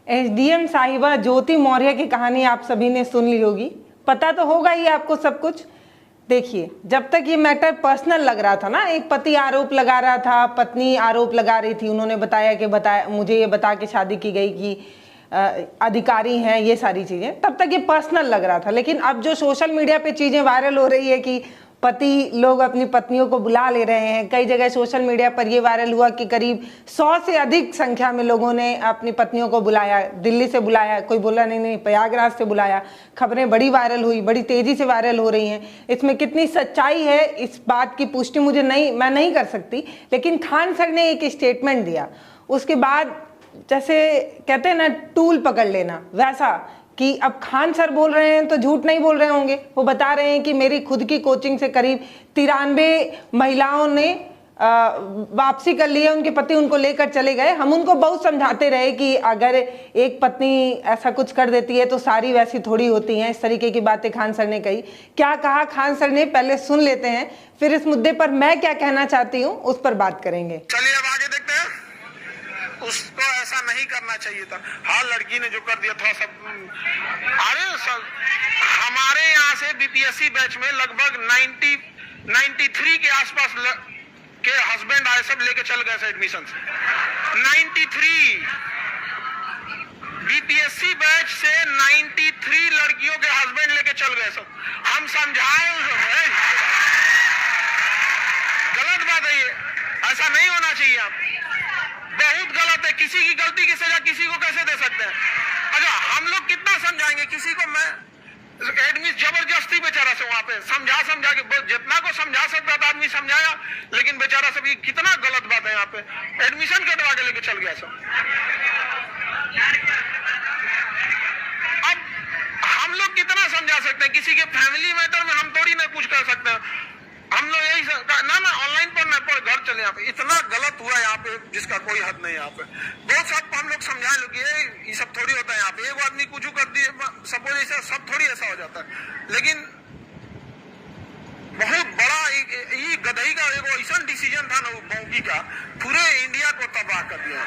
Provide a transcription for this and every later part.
SDM साहिबा ज्योति मौर्य की कहानी आप सभी ने सुन ली होगी, पता तो होगा ही आपको सब कुछ। देखिए, जब तक ये मैटर पर्सनल लग रहा था ना, एक पति आरोप लगा रहा था, पत्नी आरोप लगा रही थी, उन्होंने बताया मुझे ये बता के शादी की गई कि अधिकारी हैं, ये सारी चीज़ें, तब तक ये पर्सनल लग रहा था। लेकिन अब जो सोशल मीडिया पे चीज़ें वायरल हो रही है कि पति लोग अपनी पत्नियों को बुला ले रहे हैं, कई जगह सोशल मीडिया पर ये वायरल हुआ कि करीब 100 से अधिक संख्या में लोगों ने अपनी पत्नियों को बुलाया, दिल्ली से बुलाया, कोई बोला नहीं प्रयागराज से बुलाया। खबरें बड़ी वायरल हुई, बड़ी तेज़ी से वायरल हो रही हैं। इसमें कितनी सच्चाई है इस बात की पुष्टि मैं नहीं कर सकती, लेकिन खान सर ने एक स्टेटमेंट दिया। उसके बाद जैसे कहते हैं ना, टूल पकड़ लेना, वैसा कि अब खान सर बोल रहे हैं तो झूठ नहीं बोल रहे होंगे। वो बता रहे हैं कि मेरी खुद की कोचिंग से करीब 93 महिलाओं ने वापसी कर ली है, उनके पति उनको लेकर चले गए। हम उनको बहुत समझाते रहे कि अगर एक पत्नी ऐसा कुछ कर देती है तो सारी वैसी थोड़ी होती हैं। इस तरीके की बातें खान सर ने कही। क्या कहा खान सर ने, पहले सुन लेते हैं, फिर इस मुद्दे पर मैं क्या कहना चाहती हूँ उस पर बात करेंगे। चलिए अब आगे देखते हैं। उसको ऐसा नहीं करना चाहिए था। हाँ, लड़की ने जो कर दिया था सब। अरे सब हमारे यहाँ से बीपीएससी बैच में लगभग 93 के आसपास के हस्बैंड आए, सब लेके चल गए एडमिशन से। 93 बीपीएससी बैच से 93 लड़कियों के हस्बैंड लेके चल गए सब। हम समझाए, गलत बात है ये, ऐसा नहीं होना चाहिए। आप बहुत गलत है। किसी की गलती की सजा किसी को कैसे दे सकते हैं? अच्छा, हम लोग कितना समझाएंगे किसी को? मैं एडमिशन जबरदस्ती बेचारा से वहां पे समझा के जितना को समझा सकता था आदमी समझाया, लेकिन बेचारा सब ये कितना गलत बात है। यहाँ पे एडमिशन कटवा के लेके चल गया सब। अब हम लोग कितना समझा सकते हैं? किसी के फैमिली मैटर में हम थोड़ी ना कुछ कर सकते हैं। हम लोग यही ना ऑनलाइन पढ़ना पड़, घर चले। यहाँ पे इतना गलत हुआ यहाँ पे जिसका कोई हद नहीं। यहाँ पे बहुत सब हम लोग समझाए लोग ये सब थोड़ी होता है। यहाँ पे एक आदमी कुछ कर दिए सपोज, ऐसा सब थोड़ी ऐसा हो जाता है। लेकिन बहुत बड़ा ये गधई का एक ऐसा डिसीजन था ना मौकी का, पूरे इंडिया को तबाह कर दिया।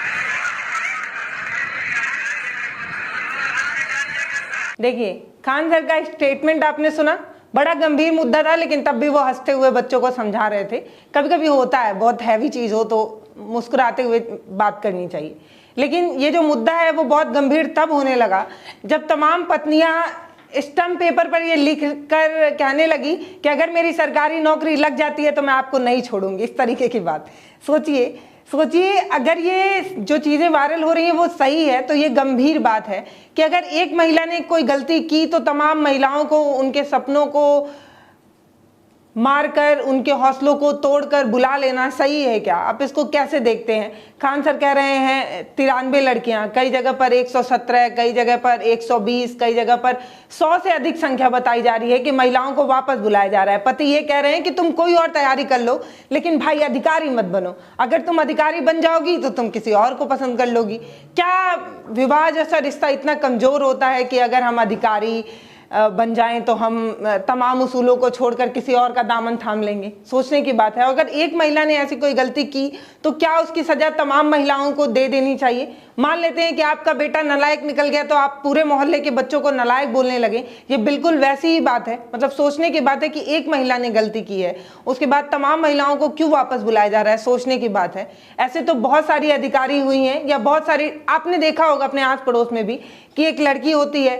देखिए, खान सर का स्टेटमेंट आपने सुना, बड़ा गंभीर मुद्दा था, लेकिन तब भी वो हंसते हुए बच्चों को समझा रहे थे। कभी कभी होता है, बहुत हैवी चीज़ हो तो मुस्कुराते हुए बात करनी चाहिए। लेकिन ये जो मुद्दा है वो बहुत गंभीर तब होने लगा जब तमाम पत्नियां स्टम्प पेपर पर ये लिख कर कहने लगी कि अगर मेरी सरकारी नौकरी लग जाती है तो मैं आपको नहीं छोड़ूंगी। इस तरीके की बात। सोचिए, अगर ये जो चीज़ें वायरल हो रही हैं वो सही है तो ये गंभीर बात है कि अगर एक महिला ने कोई गलती की तो तमाम महिलाओं को उनके सपनों को मारकर, उनके हौसलों को तोड़कर बुला लेना सही है क्या? आप इसको कैसे देखते हैं? खान सर कह रहे हैं 93 लड़कियां, कई जगह पर 117, कई जगह पर 120, कई जगह पर 100 से अधिक संख्या बताई जा रही है कि महिलाओं को वापस बुलाया जा रहा है। पति ये कह रहे हैं कि तुम कोई और तैयारी कर लो, लेकिन भाई अधिकारी मत बनो। अगर तुम अधिकारी बन जाओगी तो तुम किसी और को पसंद कर लोगी। क्या विवाह जैसा रिश्ता इतना कमजोर होता है कि अगर हम अधिकारी बन जाएं तो हम तमाम उसूलों को छोड़कर किसी और का दामन थाम लेंगे? सोचने की बात है। अगर एक महिला ने ऐसी कोई गलती की तो क्या उसकी सजा तमाम महिलाओं को दे देनी चाहिए? मान लेते हैं कि आपका बेटा नालायक निकल गया तो आप पूरे मोहल्ले के बच्चों को नालायक बोलने लगे। ये बिल्कुल वैसी ही बात है। मतलब सोचने की बात है कि एक महिला ने गलती की है, उसके बाद तमाम महिलाओं को क्यों वापस बुलाया जा रहा है? सोचने की बात है। ऐसे तो बहुत सारी अधिकारी हुई हैं, या बहुत सारी आपने देखा होगा अपने आस पड़ोस में भी कि एक लड़की होती है,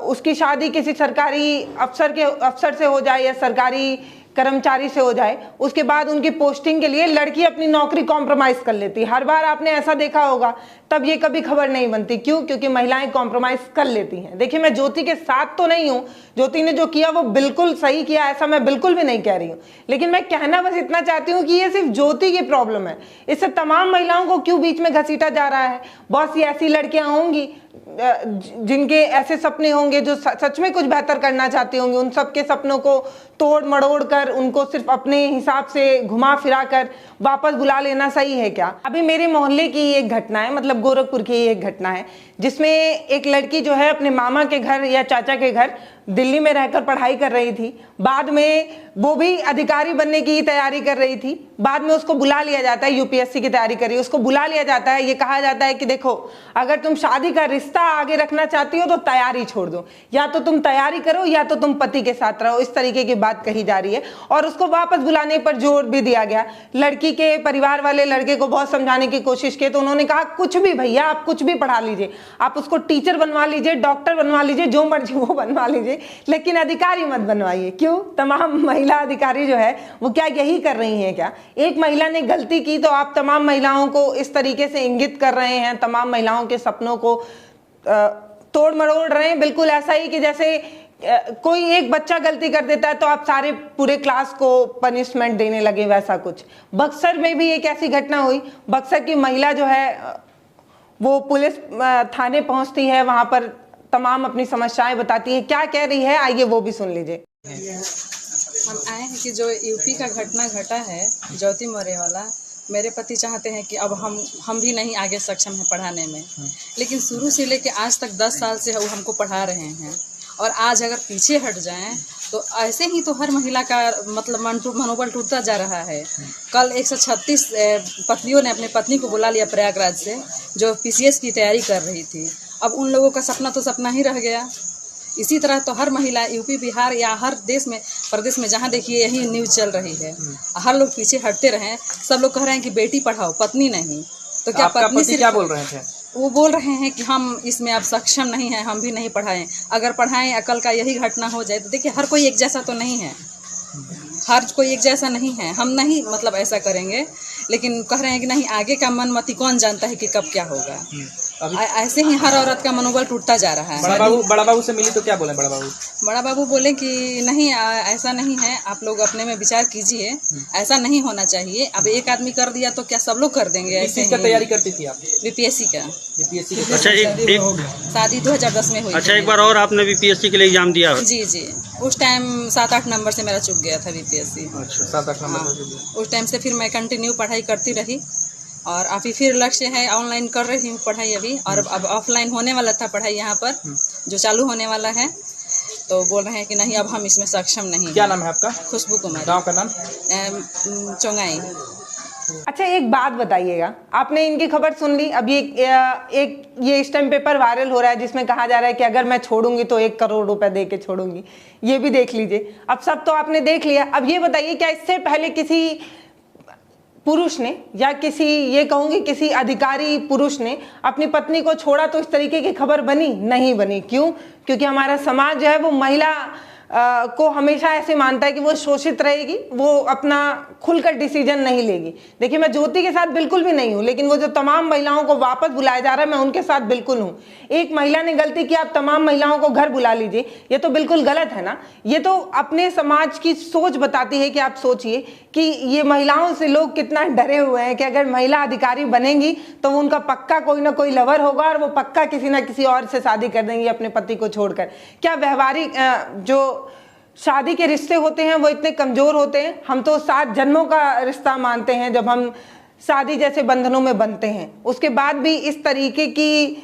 उसकी शादी किसी सरकारी अफसर से हो जाए या सरकारी कर्मचारी से हो जाए, उसके बाद उनकी पोस्टिंग के लिए लड़की अपनी नौकरी कॉम्प्रोमाइज कर लेती है। हर बार आपने ऐसा देखा होगा, तब ये कभी खबर नहीं बनती। क्यों? क्योंकि महिलाएं कॉम्प्रोमाइज कर लेती हैं। देखिए, मैं ज्योति के साथ तो नहीं हूं, ज्योति ने जो किया वो बिल्कुल सही किया, ऐसा मैं बिल्कुल भी नहीं कह रही हूं। लेकिन मैं कहना बस इतना चाहती हूं कि ये सिर्फ ज्योति की प्रॉब्लम है, इससे तमाम महिलाओं को क्यों बीच में घसीटा जा रहा है? बहुत सी ऐसी लड़कियां होंगी जिनके ऐसे सपने होंगे जो सच में कुछ बेहतर करना चाहती होंगी, उन सबके सपनों को तोड़ मड़ोड़ कर कर उनको सिर्फ अपने हिसाब से घुमा फिरा कर वापस बुला लेना सही है क्या? अभी मेरे मोहल्ले की एक घटना है, मतलब गोरखपुर की एक घटना है, जिसमें एक लड़की जो है अपने मामा के घर या चाचा के घर दिल्ली में रहकर पढ़ाई कर रही थी। बाद में वो भी अधिकारी बनने की तैयारी कर रही थी। बाद में उसको बुला लिया जाता है, यूपीएससी की तैयारी कर रही है, उसको बुला लिया जाता है। ये कहा जाता है कि देखो, अगर तुम शादी का रिश्ता आगे रखना चाहती हो तो तैयारी छोड़ दो, या तो तुम तैयारी करो या तो तुम पति के साथ रहो। इस तरीके की बात कही जा रही है और उसको वापस बुलाने पर जोर भी दिया गया। लड़की के परिवार वाले लड़के को बहुत समझाने की कोशिश की तो उन्होंने कहा कुछ भी भैया, आप कुछ भी पढ़ा लीजिए, आप उसको टीचर बनवा लीजिए, डॉक्टर बनवा लीजिए, जो मर्जी वो बनवा लीजिए, लेकिन अधिकारी मत बनवाइए। क्यों? तमाम महिला अधिकारी जो है वो क्या यही कर रही हैं क्या? एक महिला ने गलती की तो आप तमाम महिलाओं को इस तरीके से इंगित कर रहे हैं, तमाम महिलाओं के सपनों को तोड़ मरोड़ रहे हैं। बिल्कुल ऐसा ही कि जैसे कोई एक बच्चा गलती कर देता है तो आप सारे पूरे क्लास को पनिशमेंट देने लगे, वैसा कुछ। बक्सर में भी एक ऐसी घटना हुई। बक्सर की महिला जो है वो पुलिस थाने पहुंचती है, वहां पर तमाम अपनी समस्याएं बताती है। क्या कह रही है आइए वो भी सुन लीजिए। हम आए हैं कि जो यूपी का घटना घटा है ज्योति मौर्य वाला, मेरे पति चाहते हैं कि अब हम भी नहीं आगे सक्षम हैं पढ़ाने में, लेकिन शुरू से लेके आज तक 10 साल से वो हमको पढ़ा रहे हैं। और आज अगर पीछे हट जाएं तो ऐसे ही तो हर महिला का मतलब मनोबल टूटता जा रहा है। कल 136 पत्नियों ने अपने पत्नी को बुला लिया प्रयागराज से, जो पीसीएस की तैयारी कर रही थी। अब उन लोगों का सपना तो सपना ही रह गया। इसी तरह तो हर महिला यूपी बिहार या हर देश में प्रदेश में जहाँ देखिए यही न्यूज़ चल रही है। हर लोग पीछे हटते रहें। सब लोग कह रहे हैं कि बेटी पढ़ाओ पत्नी नहीं, तो क्या पत्नी से क्या बोल रहे थे? वो बोल रहे हैं कि हम इसमें अब सक्षम नहीं हैं, हम भी नहीं पढ़ाएं। अगर पढ़ाएं अकल का यही घटना हो जाए तो देखिए हर कोई एक जैसा तो नहीं है, हर कोई एक जैसा नहीं है। हम नहीं मतलब ऐसा करेंगे, लेकिन कह रहे हैं कि नहीं, आगे का मनमति कौन जानता है कि कब क्या होगा। ऐसे ही हर औरत का मनोबल टूटता जा रहा है। बड़ा बाबू से मिली तो क्या बोले बड़ा बाबू? बड़ा बाबू बोले कि नहीं ऐसा नहीं है, आप लोग अपने में विचार कीजिए, ऐसा नहीं होना चाहिए। अब एक आदमी कर दिया तो क्या सब लोग कर देंगे? ऐसे का तैयारी करती थी आप? बीपीएससी का। अच्छा, एक शादी 2010 में हुई। अच्छा, एक बार और आपने बीपीएससी के लिए एग्जाम दिया? जी जी, उस टाइम 7-8 नंबर से मेरा चुक गया था बीपीएससी। अच्छा, 7-8 नंबर। उस टाइम से फिर मैं कंटिन्यू पढ़ाई करती रही और अभी फिर लक्ष्य है ऑनलाइन कर रही हूँ पढ़ाई अभी। और अब ऑफलाइन होने वाला था पढ़ाई यहाँ पर, जो चालू होने वाला है। तो बोल रहे हैं कि नहीं अब हम इसमें सक्षम नहीं। क्या नाम है आपका? खुशबू कुमार। गांव का नाम? चौंगाई। अच्छा, एक बात बताइएगा, आपने इनकी खबर सुन ली। अब ये स्टैम्प पेपर वायरल हो रहा है जिसमें कहा जा रहा है कि अगर मैं छोड़ूंगी तो 1 करोड़ रुपए दे के छोड़ूंगी। ये भी देख लीजिए। अब सब तो आपने देख लिया। अब ये बताइए, क्या इससे पहले किसी पुरुष ने या ये कहूंगी किसी अधिकारी पुरुष ने अपनी पत्नी को छोड़ा तो इस तरीके की खबर बनी? नहीं बनी। क्यों? क्योंकि हमारा समाज जो है वो महिला को हमेशा ऐसे मानता है कि वो शोषित रहेगी, वो अपना खुलकर डिसीजन नहीं लेगी। देखिए, मैं ज्योति के साथ बिल्कुल भी नहीं हूं, लेकिन वो जो तमाम महिलाओं को वापस बुलाया जा रहा है मैं उनके साथ बिल्कुल हूं। एक महिला ने गलती की, आप तमाम महिलाओं को घर बुला लीजिए, ये तो बिल्कुल गलत है ना। ये तो अपने समाज की सोच बताती है कि आप सोचिए कि ये महिलाओं से लोग कितना डरे हुए हैं कि अगर महिला अधिकारी बनेंगी तो उनका पक्का कोई ना कोई लवर होगा और वो पक्का किसी ना किसी और से शादी कर देंगी अपने पति को छोड़कर। क्या व्यवहारिक जो शादी के रिश्ते होते हैं वो इतने कमजोर होते हैं? हम तो 7 जन्मों का रिश्ता मानते हैं जब हम शादी जैसे बंधनों में बनते हैं। उसके बाद भी इस तरीके की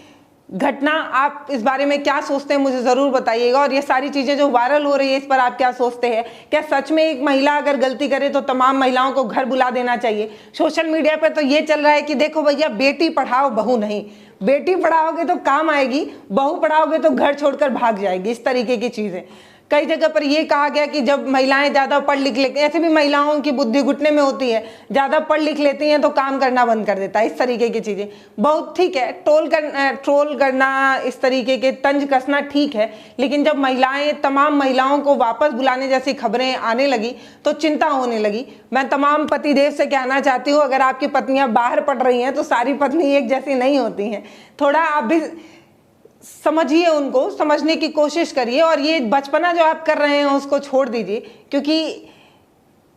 घटना, आप इस बारे में क्या सोचते हैं मुझे जरूर बताइएगा। और ये सारी चीजें जो वायरल हो रही है इस पर आप क्या सोचते हैं? क्या सच में एक महिला अगर गलती करे तो तमाम महिलाओं को घर बुला देना चाहिए? सोशल मीडिया पर तो ये चल रहा है कि देखो भैया, बेटी पढ़ाओ बहू नहीं, बेटी पढ़ाओगे तो काम आएगी, बहू पढ़ाओगे तो घर छोड़कर भाग जाएगी। इस तरीके की चीजें कई जगह पर यह कहा गया कि जब महिलाएं ज्यादा पढ़ लिख लेती हैं, ऐसे भी महिलाओं की बुद्धि घुटने में होती है, ज्यादा पढ़ लिख लेती हैं तो काम करना बंद कर देता है। इस तरीके की चीजें बहुत ठीक है, ट्रोल करना, इस तरीके के तंज कसना ठीक है, लेकिन जब महिलाएं तमाम महिलाओं को वापस बुलाने जैसी खबरें आने लगी तो चिंता होने लगी। मैं तमाम पतिदेव से कहना चाहती हूँ, अगर आपकी पत्नियां बाहर पढ़ रही हैं तो सारी पत्नी एक जैसी नहीं होती हैं। थोड़ा आप भी समझिए, उनको समझने की कोशिश करिए और ये बचपना जो आप कर रहे हैं उसको छोड़ दीजिए, क्योंकि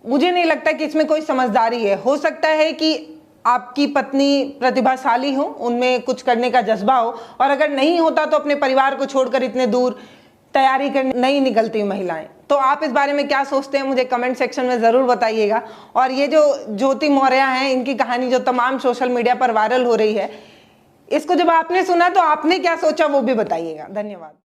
मुझे नहीं लगता कि इसमें कोई समझदारी है। हो सकता है कि आपकी पत्नी प्रतिभाशाली हो, उनमें कुछ करने का जज्बा हो, और अगर नहीं होता तो अपने परिवार को छोड़कर इतने दूर तैयारी कर नहीं निकलती महिलाएं। तो आप इस बारे में क्या सोचते हैं मुझे कमेंट सेक्शन में ज़रूर बताइएगा। और ये जो ज्योति मौर्य हैं, इनकी कहानी जो तमाम सोशल मीडिया पर वायरल हो रही है, इसको जब आपने सुना तो आपने क्या सोचा वो भी बताइएगा। धन्यवाद।